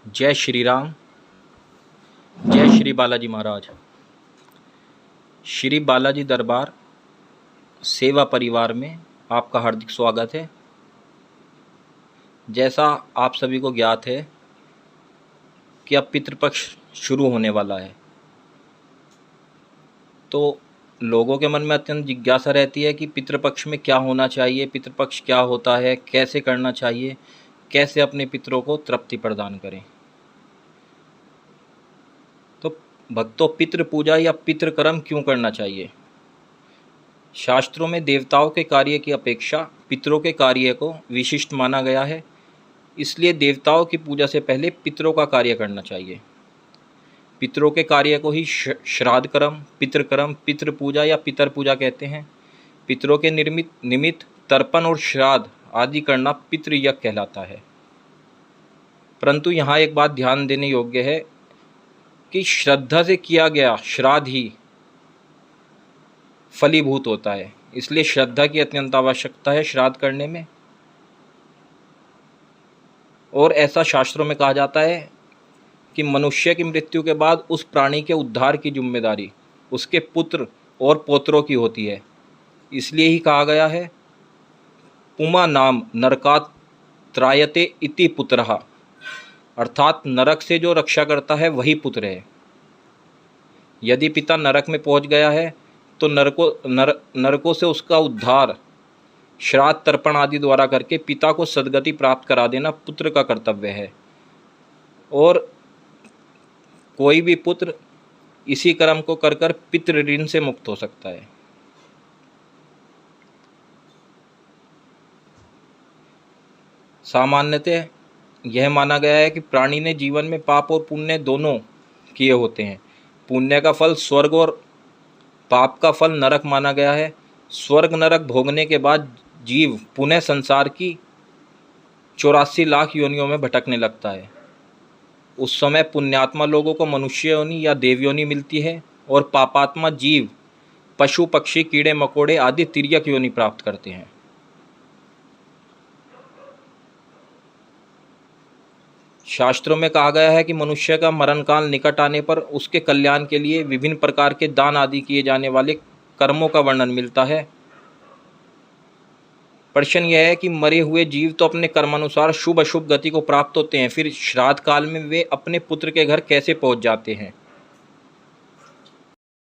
जय श्री राम। जय श्री बालाजी महाराज। श्री बालाजी दरबार सेवा परिवार में आपका हार्दिक स्वागत है। जैसा आप सभी को ज्ञात है कि अब पितृपक्ष शुरू होने वाला है, तो लोगों के मन में अत्यंत जिज्ञासा रहती है कि पितृपक्ष में क्या होना चाहिए, पितृपक्ष क्या होता है, कैसे करना चाहिए, कैसे अपने पितरों को तृप्ति प्रदान करें। तो भक्तों, पितृ पूजा या पितृकर्म क्यों करना चाहिए? शास्त्रों में देवताओं के कार्य की अपेक्षा पितरों के कार्य को विशिष्ट माना गया है, इसलिए देवताओं की पूजा से पहले पितरों का कार्य करना चाहिए। पितरों के कार्य को ही श्राद्ध कर्म, पितृकर्म, पितृ पूजा या पितर पूजा कहते हैं। पितरों के निमित्त तर्पण और श्राद्ध आदि करना पितृयज्ञ कहलाता है। परंतु यहाँ एक बात ध्यान देने योग्य है कि श्रद्धा से किया गया श्राद्ध ही फलीभूत होता है, इसलिए श्रद्धा की अत्यंत आवश्यकता है श्राद्ध करने में। और ऐसा शास्त्रों में कहा जाता है कि मनुष्य की मृत्यु के बाद उस प्राणी के उद्धार की जिम्मेदारी उसके पुत्र और पौत्रों की होती है। इसलिए ही कहा गया है, पुमा नाम नरकात् त्रायते इति पुत्रः, अर्थात नरक से जो रक्षा करता है वही पुत्र है। यदि पिता नरक में पहुंच गया है तो नरकों से उसका उद्धार श्राद्ध तर्पण आदि द्वारा करके पिता को सद्गति प्राप्त करा देना पुत्र का कर्तव्य है। और कोई भी पुत्र इसी कर्म को कर कर पितृ ऋण से मुक्त हो सकता है। सामान्यतः यह माना गया है कि प्राणी ने जीवन में पाप और पुण्य दोनों किए होते हैं। पुण्य का फल स्वर्ग और पाप का फल नरक माना गया है। स्वर्ग नरक भोगने के बाद जीव पुनः संसार की 84 लाख योनियों में भटकने लगता है। उस समय पुण्यात्मा लोगों को मनुष्य योनि या देव योनि मिलती है और पापात्मा जीव पशु पक्षी कीड़े मकोड़े आदि तिर्यक योनि प्राप्त करते हैं। शास्त्रों में कहा गया है कि मनुष्य का मरण काल निकट आने पर उसके कल्याण के लिए विभिन्न प्रकार के दान आदि किए जाने वाले कर्मों का वर्णन मिलता है। प्रश्न यह है कि मरे हुए जीव तो अपने कर्मानुसार शुभ अशुभ गति को प्राप्त होते हैं, फिर श्राद्ध काल में वे अपने पुत्र के घर कैसे पहुंच जाते हैं?